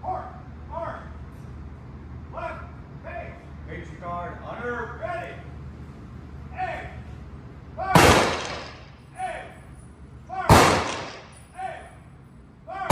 Mark, mark. Left, face. Face your guard, under, ready. Aim. Fire. Aim. Fire. Aim. Fire.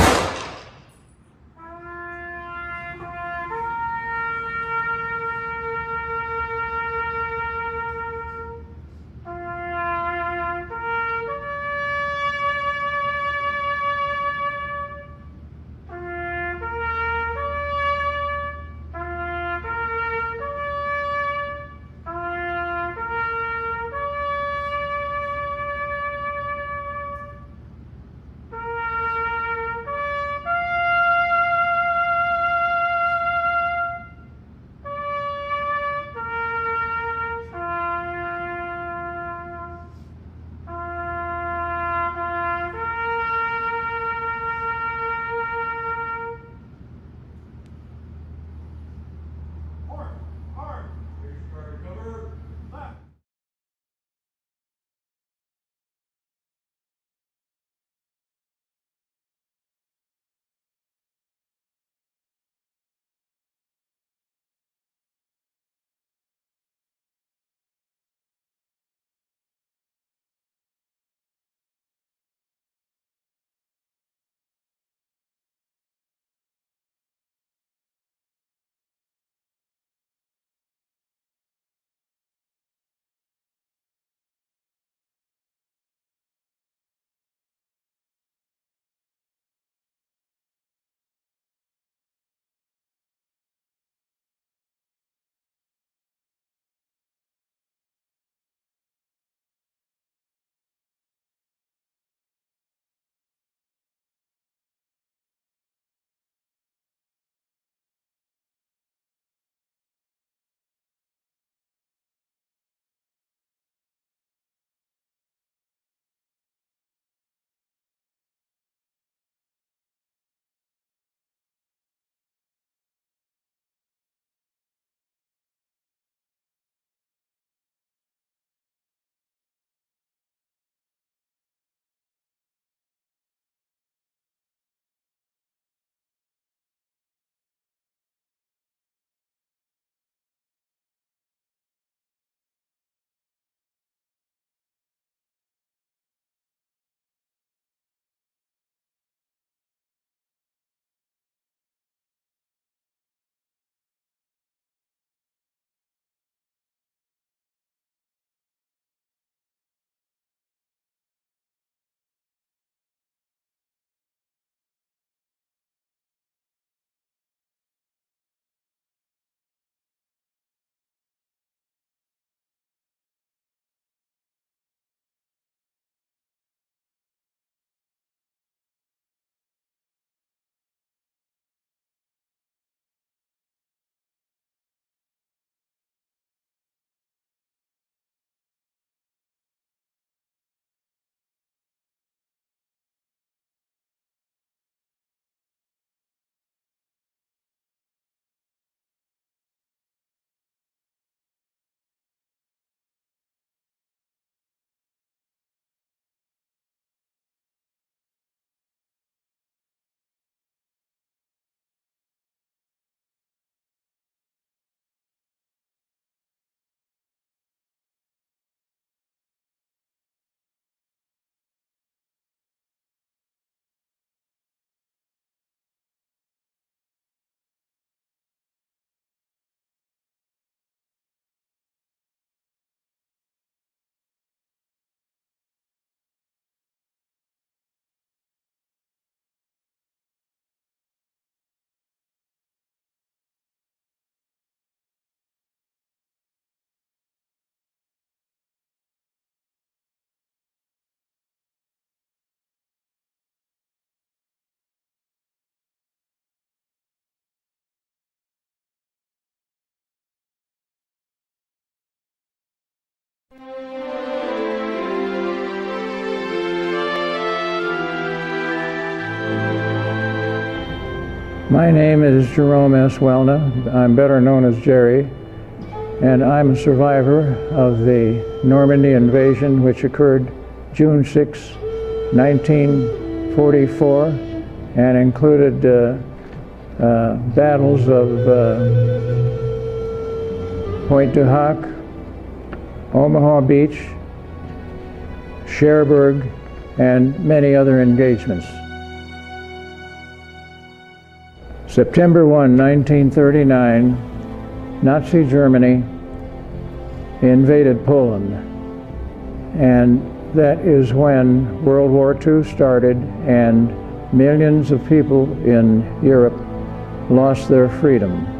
Mark, mark. Face your guard, cover. Left. My name is Jerome S. Welna. I'm better known as Jerry, and I'm a survivor of the Normandy invasion, which occurred June 6, 1944, and included battles of Pointe du Hoc, Omaha Beach, Cherbourg, and many other engagements. September 1, 1939, Nazi Germany invaded Poland, and that is when World War II started and millions of people in Europe lost their freedom.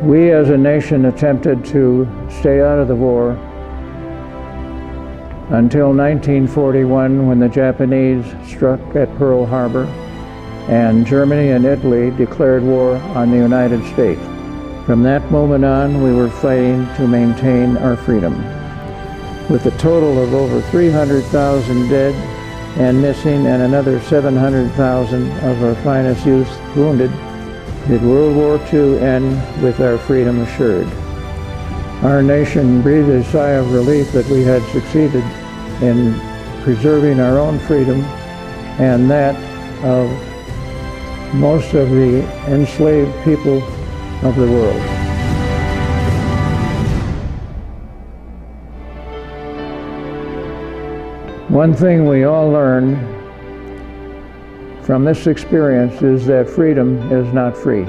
We as a nation attempted to stay out of the war until 1941, when the Japanese struck at Pearl Harbor and Germany and Italy declared war on the United States. From that moment on, we were fighting to maintain our freedom. With a total of over 300,000 dead and missing and another 700,000 of our finest youth wounded, did World War II end with our freedom assured. Our nation breathed a sigh of relief that we had succeeded in preserving our own freedom and that of most of the enslaved people of the world. One thing we all learned from this experience is that freedom is not free.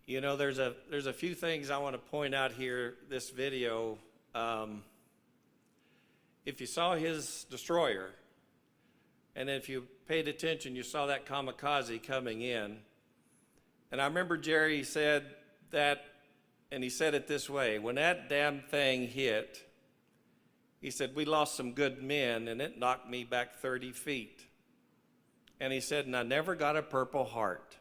You know, there's a few things I want to point out here, this video. If you saw his destroyer, and if you paid attention, you saw that kamikaze coming in. And I remember Jerry said that, and he said it this way: when that damn thing hit, he said, we lost some good men, and it knocked me back 30 feet. And he said, and I never got a Purple Heart.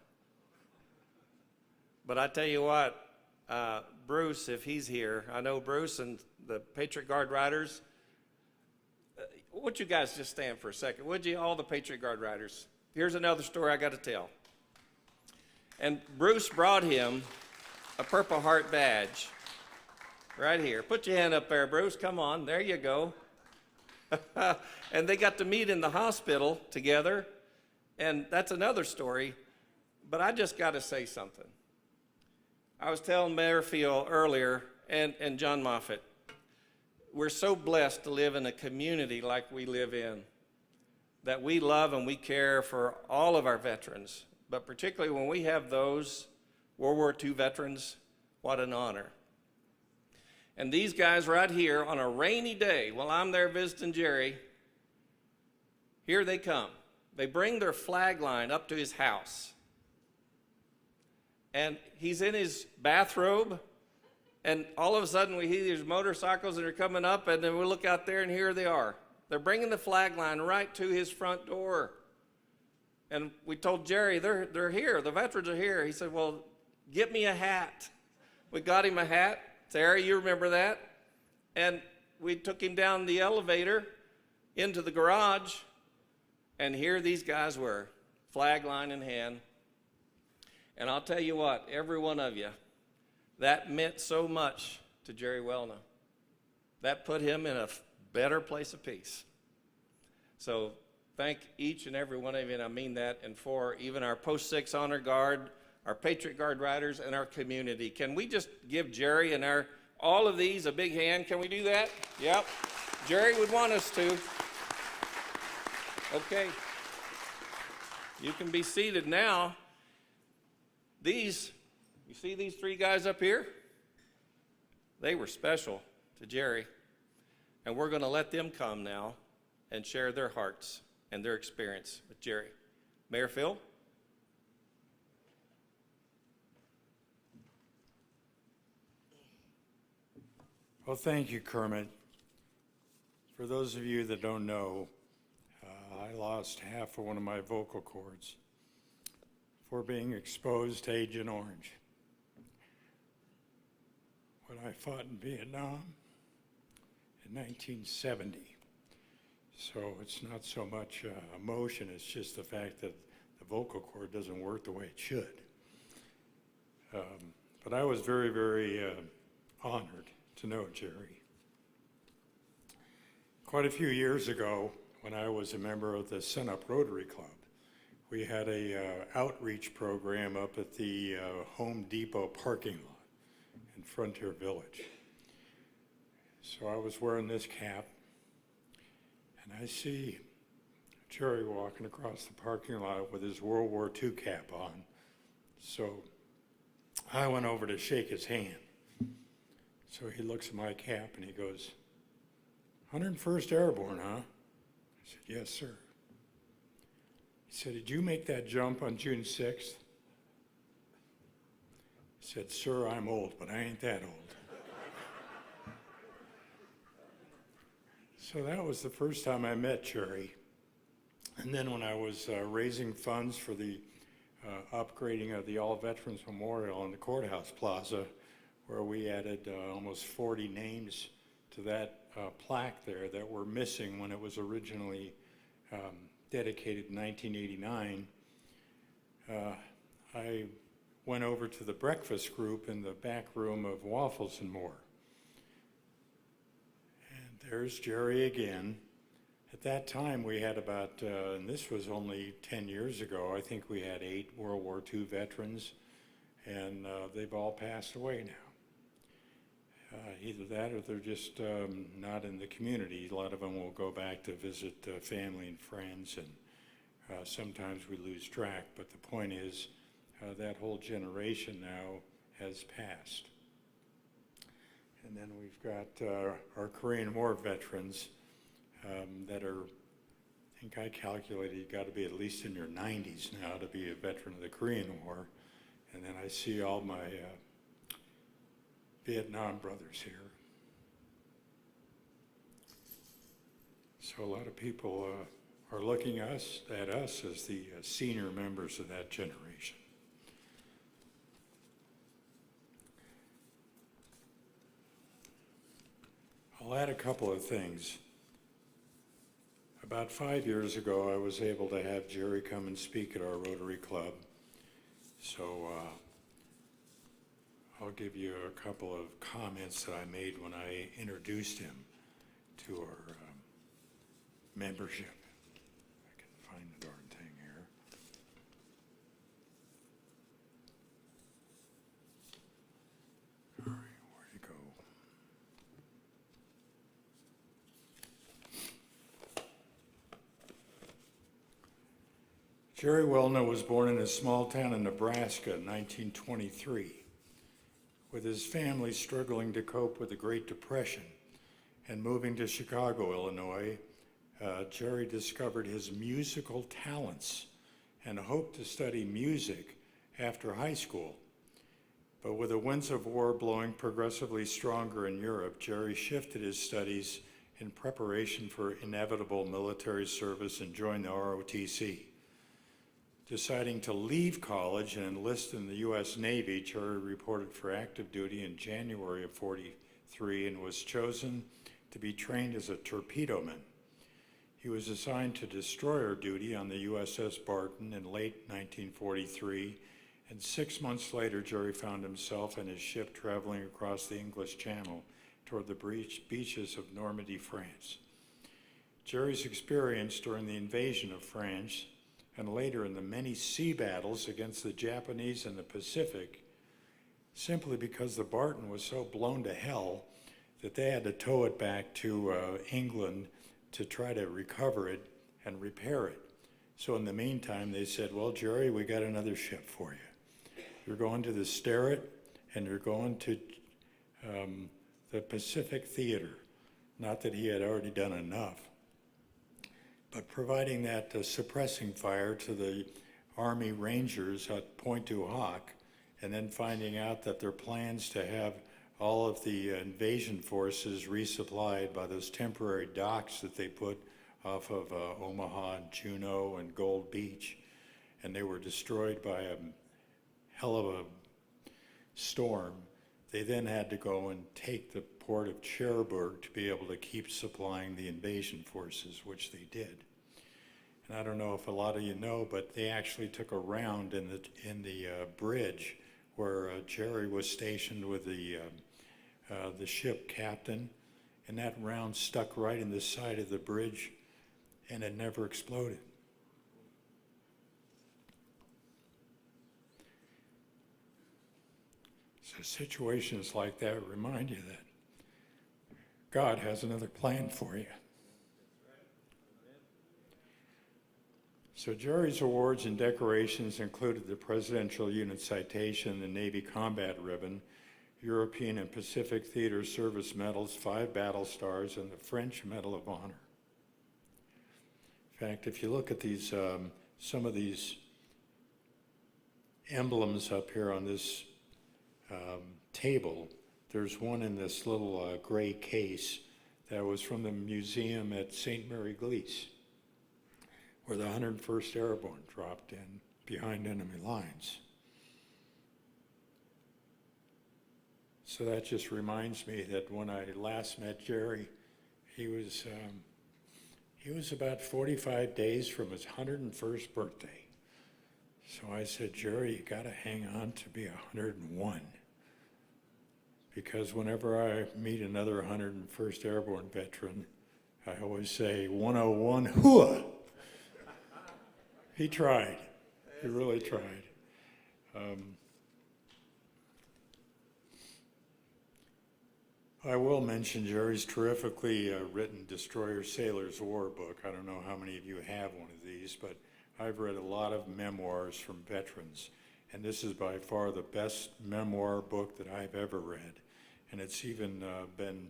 But I tell you what, Bruce, if he's here, I know Bruce and the Patriot Guard Riders. Would you guys just stand for a second? Would you, all the Patriot Guard Riders? Here's another story I got to tell. And Bruce brought him a Purple Heart badge right here. Put your hand up there, Bruce. Come on. There you go. And they got to meet in the hospital together. And that's another story. But I just got to say something. I was telling Mayor Field earlier, and John Moffitt, we're so blessed to live in a community like we live in, that we love and we care for all of our veterans, but particularly when we have those World War II veterans, what an honor. And these guys right here on a rainy day, while I'm there visiting Jerry, here they come. They bring their flag line up to his house. And he's in his bathrobe, and all of a sudden we hear these motorcycles that are coming up, and then we look out there, and here they are. They're bringing the flag line right to his front door. And we told Jerry, they're here, the veterans are here. He said, well, get me a hat. We got him a hat. Sarah, you remember that? And we took him down the elevator into the garage, and here these guys were, flag line in hand. And I'll tell you what, every one of you, that meant so much to Jerry Welna. That put him in a better place of peace. So thank each and every one of you, and I mean that, and for even our Post 6 Honor Guard, our Patriot Guard Riders, and our community. Can we just give Jerry and all of these a big hand? Can we do that? Yep. Jerry would want us to. Okay. You can be seated now. You see these three guys up here? They were special to Jerry. And we're going to let them come now and share their hearts and their experience with Jerry. Mayor Phil? Well, thank you, Kermit. For those of you that don't know, I lost half of one of my vocal cords for being exposed to Agent Orange when I fought in Vietnam in 1970. So it's not so much emotion, it's just the fact that the vocal cord doesn't work the way it should. But I was very, very honored to know Jerry. Quite a few years ago, when I was a member of the Sun Up Rotary Club, we had a outreach program up at the Home Depot parking lot in Frontier Village. So I was wearing this cap, and I see Jerry walking across the parking lot with his World War II cap on. So I went over to shake his hand. So he looks at my cap and he goes, 101st Airborne, huh? I said, yes, sir. He said, did you make that jump on June 6th? I said, sir, I'm old, but I ain't that old. So that was the first time I met Jerry. And then when I was raising funds for the upgrading of the All Veterans Memorial in the Courthouse Plaza, where we added almost 40 names to that plaque there that were missing when it was originally dedicated in 1989, I went over to the breakfast group in the back room of Waffles and More. And there's Jerry again. At that time, we had about, and this was only 10 years ago, I think we had 8 World War II veterans, and they've all passed away now. Either that or they're just not in the community. A lot of them will go back to visit family and friends, and sometimes we lose track. But the point is that whole generation now has passed. And then we've got our Korean War veterans that are, I think I calculated you've got to be at least in your 90s now to be a veteran of the Korean War. And then I see all my Vietnam brothers here. So a lot of people are looking at us as the senior members of that generation. I'll add a couple of things. About 5 years ago, I was able to have Jerry come and speak at our Rotary Club. So I'll give you a couple of comments that I made when I introduced him to our membership. I can find the darn thing here. All right, where'd it go? Jerry Welna was born in a small town in Nebraska in 1923. With his family struggling to cope with the Great Depression and moving to Chicago, Illinois, Jerry discovered his musical talents and hoped to study music after high school. But with the winds of war blowing progressively stronger in Europe, Jerry shifted his studies in preparation for inevitable military service and joined the ROTC. Deciding to leave college and enlist in the U.S. Navy, Jerry reported for active duty in January of '43 and was chosen to be trained as a torpedoman. He was assigned to destroyer duty on the USS Barton in late 1943, and 6 months later, Jerry found himself and his ship traveling across the English Channel toward the beaches of Normandy, France. Jerry's experience during the invasion of France and later in the many sea battles against the Japanese in the Pacific, simply because the Barton was so blown to hell that they had to tow it back to England to try to recover it and repair it. So in the meantime, they said, well, Jerry, we got another ship for you. You're going to the Sterret, and you're going to the Pacific Theater. Not that he had already done enough, but providing that suppressing fire to the Army Rangers at Pointe du Hoc, and then finding out that their plans to have all of the invasion forces resupplied by those temporary docks that they put off of Omaha and Juneau and Gold Beach, and they were destroyed by a hell of a storm. They then had to go and take the port of Cherbourg to be able to keep supplying the invasion forces, which they did. And I don't know if a lot of you know, but they actually took a round in the bridge where Jerry was stationed with the ship captain, and that round stuck right in the side of the bridge, and it never exploded. So situations like that remind you that God has another plan for you. So Jerry's awards and decorations included the Presidential Unit Citation, the Navy Combat Ribbon, European and Pacific Theater Service Medals, 5 Battle Stars, and the French Medal of Honor. In fact, if you look at these, some of these emblems up here on this table, there's one in this little gray case that was from the museum at St. Mary Glees, where the 101st Airborne dropped in behind enemy lines. So that just reminds me that when I last met Jerry, he was about 45 days from his 101st birthday. So I said, Jerry, you gotta hang on to be 101. Because whenever I meet another 101st Airborne veteran, I always say, 101, hooah! He tried. He really tried. I will mention Jerry's terrifically written Destroyer Sailor's War book. I don't know how many of you have one of these, but I've read a lot of memoirs from veterans, And this is by far the best memoir book that I've ever read. And it's even been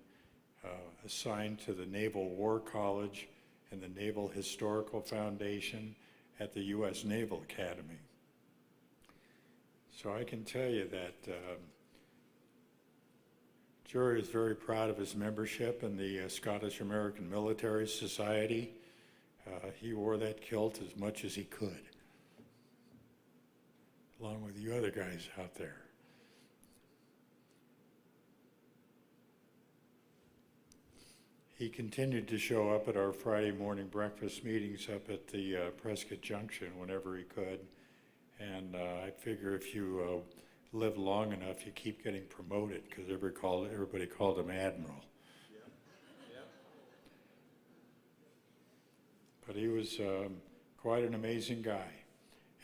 assigned to the Naval War College and the Naval Historical Foundation at the U.S. Naval Academy. So I can tell you that Jerry is very proud of his membership in the Scottish American Military Society. He wore that kilt as much as he could, along with you other guys out there. He continued to show up at our Friday morning breakfast meetings up at the Prescott Junction whenever he could. And I figure if you live long enough, you keep getting promoted, because everybody called him Admiral. But he was quite an amazing guy.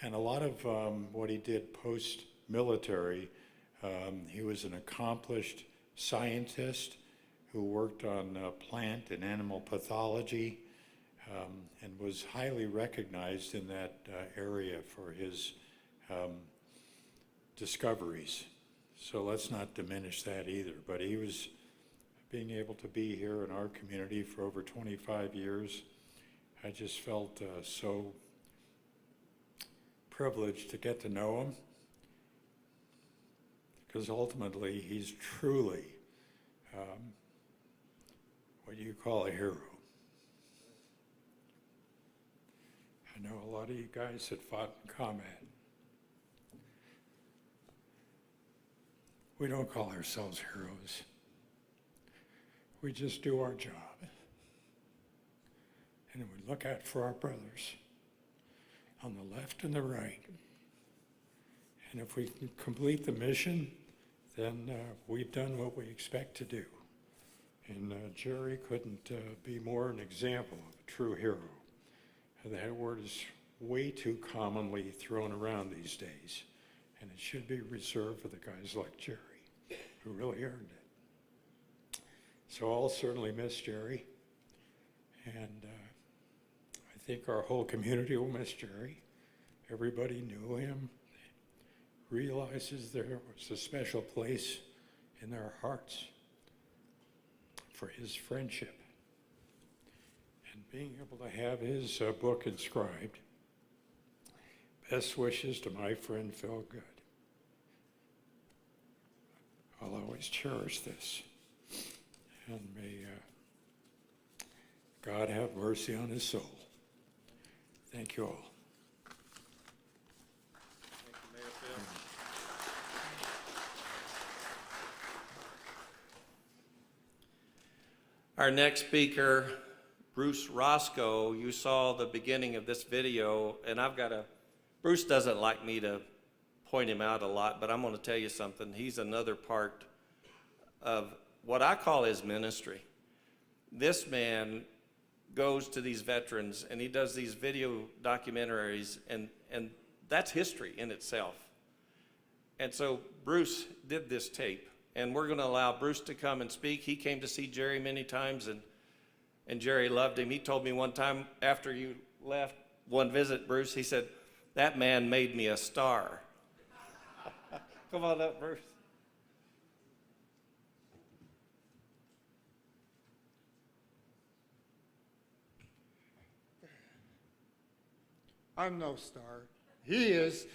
And a lot of what he did post-military, he was an accomplished scientist who worked on plant and animal pathology, and was highly recognized in that area for his discoveries. So let's not diminish that either. But he was being able to be here in our community for over 25 years. I just felt so privileged to get to know him, because ultimately he's truly what you call a hero. I know a lot of you guys that fought in combat. We don't call ourselves heroes. We just do our job. And we look out for our brothers on the left and the right. And if we can complete the mission, then we've done what we expect to do. And Jerry couldn't be more an example of a true hero. That word is way too commonly thrown around these days, and it should be reserved for the guys like Jerry, who really earned it. So I'll certainly miss Jerry, and I think our whole community will miss Jerry. Everybody knew him, realizes there was a special place in their hearts for his friendship. And being able to have his book inscribed, best wishes to my friend Phil Good. I'll always cherish this. And may God have mercy on his soul. Thank you all. Thank you, Mayor Phil. Our next speaker, Bruce Roscoe. You saw the beginning of this video, and Bruce doesn't like me to point him out a lot, but I'm going to tell you something. He's another part of what I call his ministry. This man goes to these veterans, and he does these video documentaries, and that's history in itself. And so Bruce did this tape, and we're going to allow Bruce to come and speak. He came to see Jerry many times, and Jerry loved him. He told me one time after you left one visit, Bruce, he said, "That man made me a star." Come on up, Bruce. I'm no star. He is.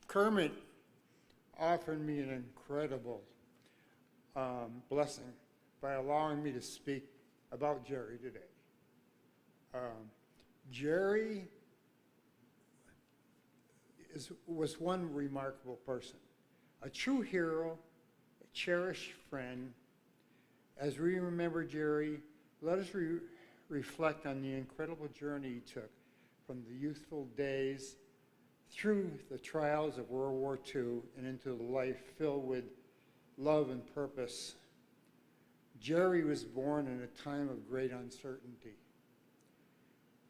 Kermit offered me an incredible blessing by allowing me to speak about Jerry today. Jerry was one remarkable person, a true hero, a cherished friend. As we remember Jerry, let us reflect on the incredible journey he took from the youthful days through the trials of World War II and into a life filled with love and purpose. Jerry was born in a time of great uncertainty,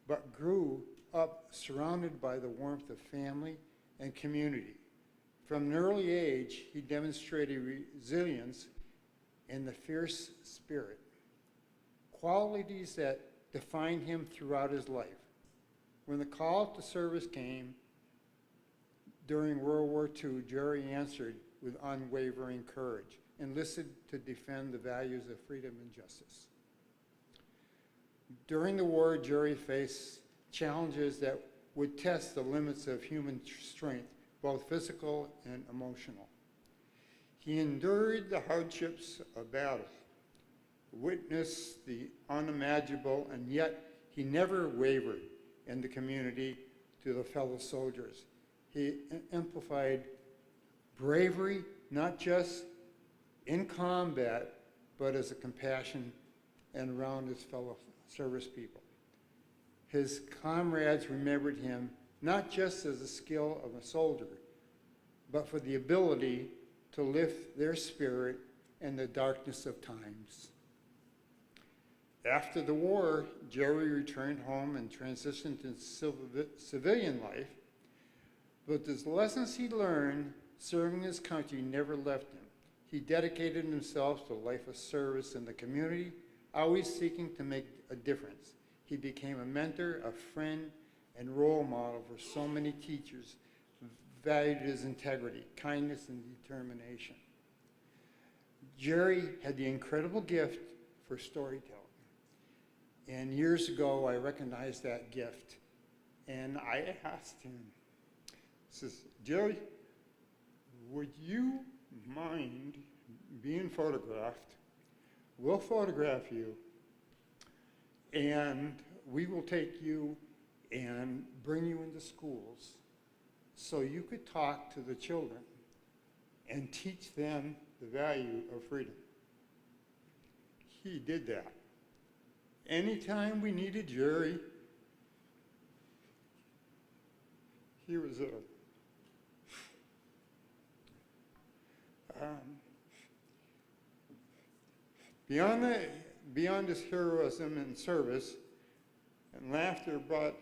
but grew up surrounded by the warmth of family and community. From an early age, he demonstrated resilience and the fierce spirit, qualities that defined him throughout his life. When the call to service came during World War II, Jerry answered with unwavering courage, enlisted to defend the values of freedom and justice. During the war, Jerry faced challenges that would test the limits of human strength, both physical and emotional. He endured the hardships of battle, witnessed the unimaginable, and yet he never wavered in the community to the fellow soldiers. He amplified bravery, not just in combat, but as a compassion and around his fellow service people. His comrades remembered him not just as the skill of a soldier, but for the ability to lift their spirit in the darkness of times. After the war, Jerry returned home and transitioned to civilian life, but the lessons he learned serving his country never left him. He dedicated himself to a life of service in the community, always seeking to make a difference. He became a mentor, a friend, and role model for so many teachers who valued his integrity, kindness, and determination. Jerry had the incredible gift for storytelling. And years ago, I recognized that gift. And I asked him, I says, Jerry, would you mind being photographed? We'll photograph you, and we will take you and bring you into schools so you could talk to the children and teach them the value of freedom. He did that. Anytime we needed Jerry, he was there. Beyond his heroism and service, and laughter brought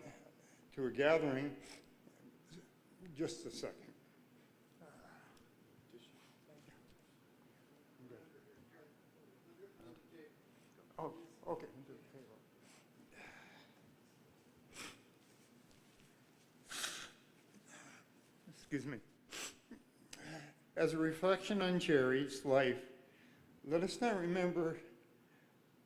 to a gathering, just a second. Oh, okay. Excuse me. As a reflection on Jerry's life, let us not remember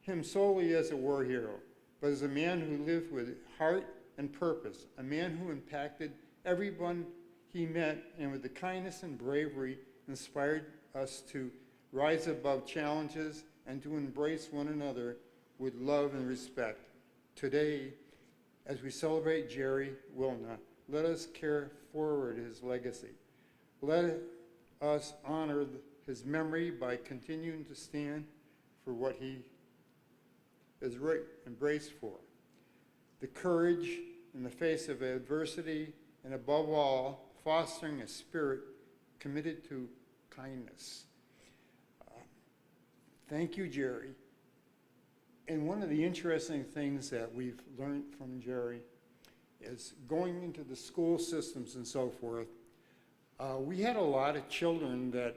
him solely as a war hero, but as a man who lived with heart and purpose, a man who impacted everyone he met, and with the kindness and bravery inspired us to rise above challenges and to embrace one another with love and respect. Today, as we celebrate Jerry Welna, let us carry forward his legacy. Let us honor his memory by continuing to stand for what he is embraced for. The courage in the face of adversity, and above all, fostering a spirit committed to kindness. Thank you, Jerry. And one of the interesting things that we've learned from Jerry is going into the school systems and so forth. We had a lot of children that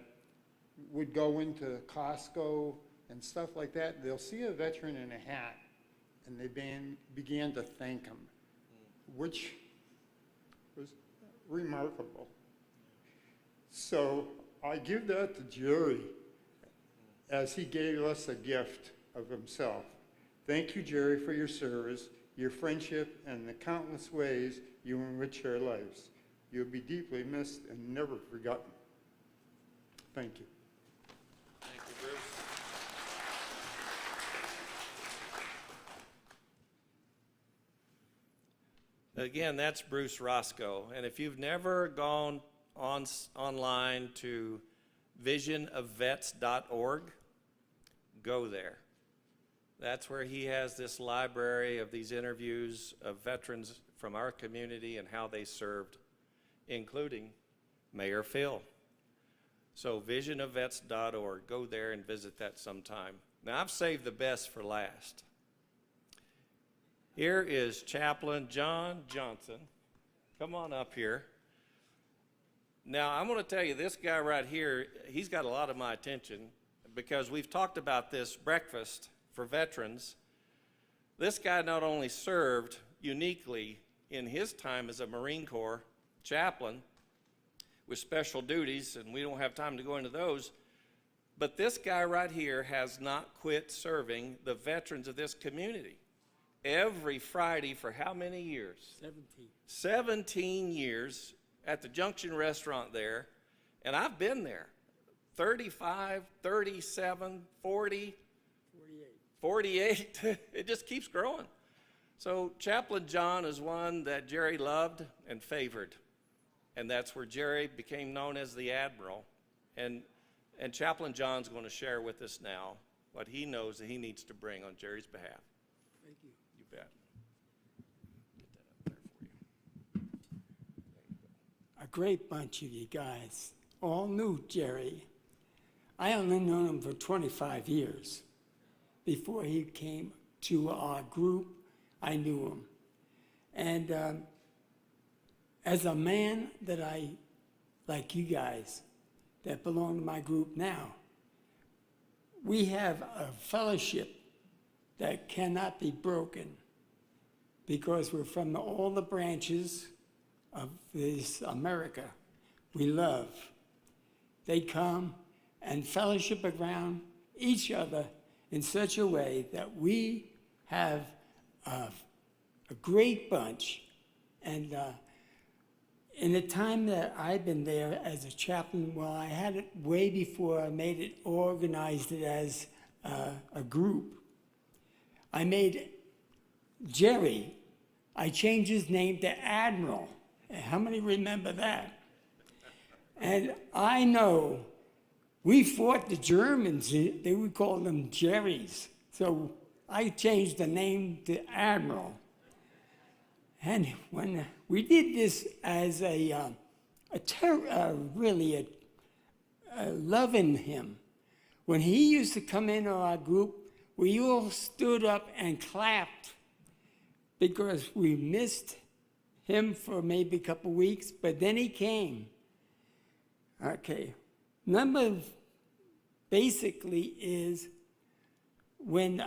would go into Costco and stuff like that. They'll see a veteran in a hat, and they began to thank him, which was remarkable. So I give that to Jerry as he gave us a gift of himself. Thank you, Jerry, for your service, your friendship, and the countless ways you enrich our lives. You'll be deeply missed and never forgotten. Thank you. Thank you, Bruce. Again, that's Bruce Roscoe. And if you've never gone online to visionofvets.org, go there. That's where he has this library of these interviews of veterans from our community and how they served, including Mayor Phil. So visionofvets.org, go there and visit that sometime. Now, I've saved the best for last. Here is Chaplain John Johnson. Come on up here. Now, I'm going to tell you, this guy right here, he's got a lot of my attention because we've talked about this breakfast for veterans. This guy not only served uniquely in his time as a Marine Corps chaplain with special duties, and we don't have time to go into those. But this guy right here has not quit serving the veterans of this community. Every Friday for how many years? 17. 17 years at the Junction restaurant there. And I've been there 35, 37, 40, 48. It just keeps growing. So Chaplain John is one that Jerry loved and favored. And that's where Jerry became known as the Admiral. And Chaplain John's going to share with us now what he knows that he needs to bring on Jerry's behalf. Thank you. You bet. Get that up there for you. A great bunch of you guys. All knew Jerry. I only known him for 25 years. Before he came to our group, I knew him. And as a man that like you guys, that belong to my group now, we have a fellowship that cannot be broken because we're from all the branches of this America we love. They come and fellowship around each other in such a way that we have a great bunch. And in the time that I've been there as a chaplain, well, I had it way before I made it, organized it as a group. I made Jerry, I changed his name to Admiral. How many remember that? And I know we fought the Germans. They would call them Jerrys. So I changed the name to Admiral. And when we did this as really loving him, when he used to come into our group, we all stood up and clapped because we missed him for maybe a couple weeks, but then he came. Okay, number basically is when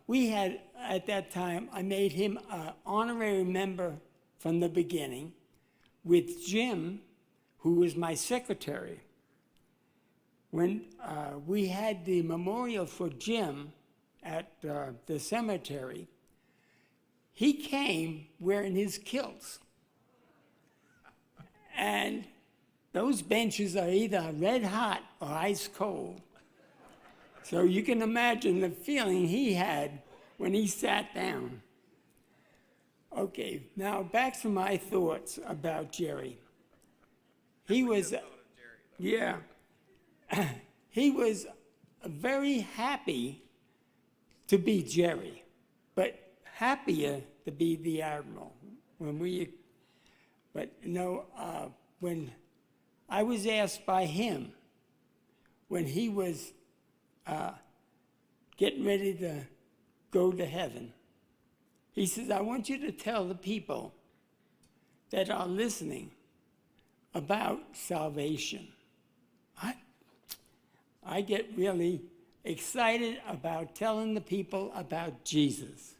we had, at that time, I made him an honorary member from the beginning with Jim, who was my secretary. When we had the memorial for Jim at the cemetery, he came wearing his kilts. And those benches are either red hot or ice cold. So you can imagine the feeling he had when he sat down. Okay, now back to my thoughts about Jerry. He was, yeah, he was very happy to be Jerry, but happier to be the Admiral. When I was asked by him, when he was getting ready to go to heaven, he says, I want you to tell the people that are listening about salvation. I get really excited about telling the people about Jesus.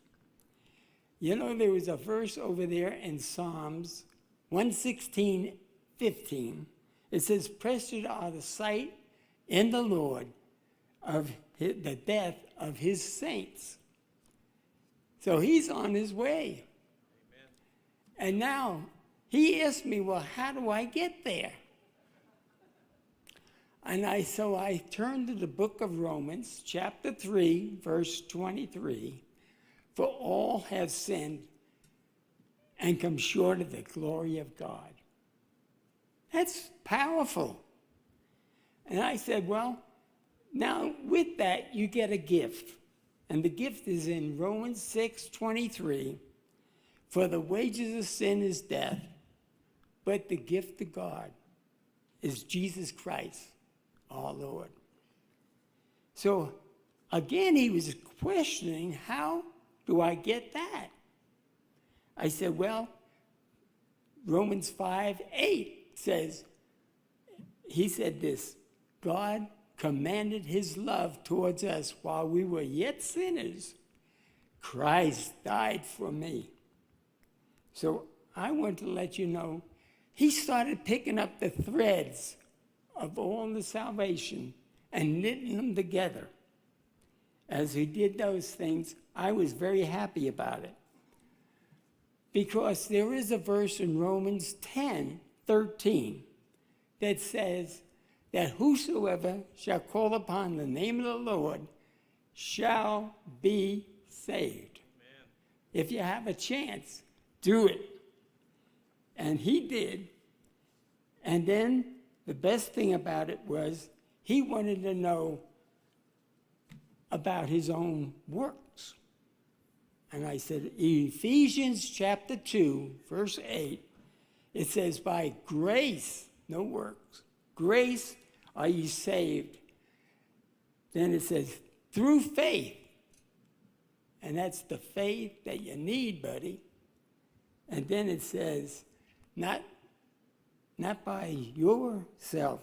You know, there was a verse over there in Psalms 116:15. It says, "Blessed are the sight in the Lord of the death of his saints." So he's on his way. Amen. And now he asked me, well, how do I get there? And I turned to the book of Romans, chapter 3, verse 23. For all have sinned and come short of the glory of God. That's powerful. And I said, well, now with that, you get a gift. And the gift is in Romans 6:23. For the wages of sin is death, but the gift of God is Jesus Christ, our Lord. So again, he was questioning, how do I get that? I said, well, Romans 5:8 says, he said this, God commanded his love towards us while we were yet sinners. Christ died for me. So I want to let you know, he started picking up the threads of all the salvation and knitting them together. As he did those things, I was very happy about it. Because there is a verse in Romans 10:13 that says that whosoever shall call upon the name of the Lord shall be saved. Amen. If you have a chance, do it. And he did. And then the best thing about it was he wanted to know about his own works. And I said, Ephesians chapter 2, verse 8, it says, by grace, no works, grace are ye saved. Then it says, through faith. And that's the faith that you need, buddy. And then it says, not by yourself,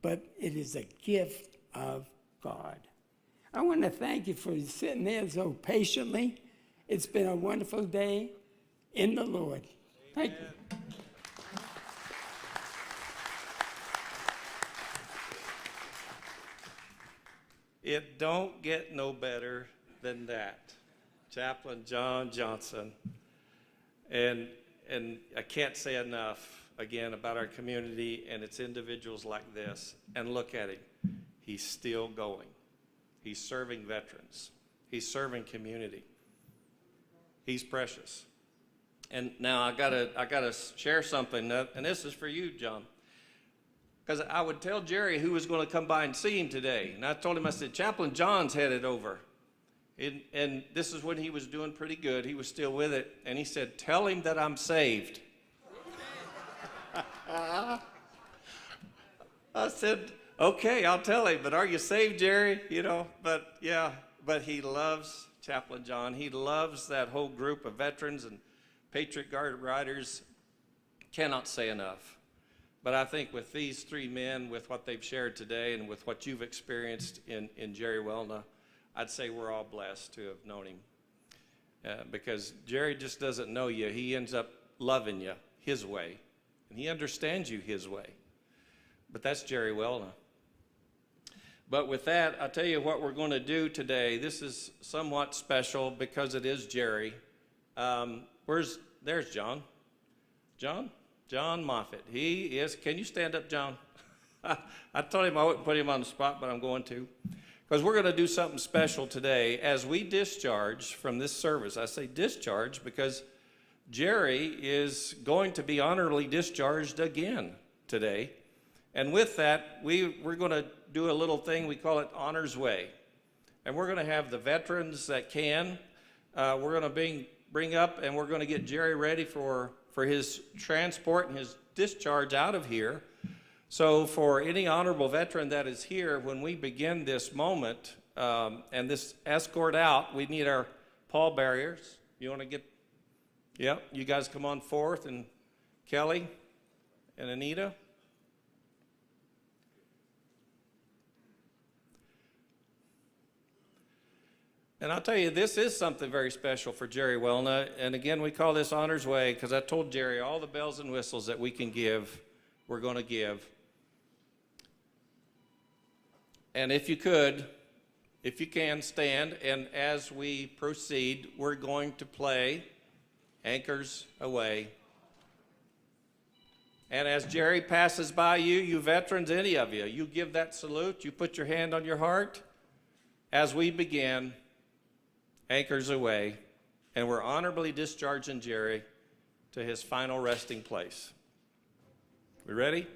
but it is a gift of God. I want to thank you for sitting there so patiently. It's been a wonderful day in the Lord. Thank you. It don't get no better than that. Chaplain John Johnson. And I can't say enough, again, about our community and its individuals like this. And look at him. He's still going. He's serving veterans. He's serving community. He's precious. And now I gotta share something, and this is for you, John. Because I would tell Jerry who was going to come by and see him today. And I told him, I said, Chaplain John's headed over. And this is when he was doing pretty good. He was still with it. And he said, tell him that I'm saved. I said, okay, I'll tell him. But are you saved, Jerry? You know, but yeah. But he loves Chaplain John. He loves that whole group of veterans and Patriot Guard riders. Cannot say enough. But I think with these three men, with what they've shared today and with what you've experienced in Jerry Welna, I'd say we're all blessed to have known him. Because Jerry just doesn't know you. He ends up loving you his way. And he understands you his way. But that's Jerry Welna. But with that, I'll tell you what we're going to do today. This is somewhat special because it is Jerry. There's John. John Moffitt. He is, can you stand up, John? I told him I wouldn't put him on the spot, but I'm going to. Because we're going to do something special today. As we discharge from this service, I say discharge because Jerry is going to be honorably discharged again today. And with that, we're going to do a little thing, we call it Honor's Way. And we're going to have the veterans that can, we're going to bring up, and we're going to get Jerry ready for his transport and his discharge out of here. So for any honorable veteran that is here, when we begin this moment and this escort out, we need our pallbearers. You want to get, yep, you guys come on forth, and Kelly and Anita. And I'll tell you, this is something very special for Jerry Welna. And again, we call this Honor's Way because I told Jerry all the bells and whistles that we can give, we're going to give. And if you can, stand. And as we proceed, we're going to play Anchors Away. And as Jerry passes by you, you veterans, any of you, you give that salute, you put your hand on your heart as we begin. Anchors Away, and we're honorably discharging Jerry to his final resting place. We ready?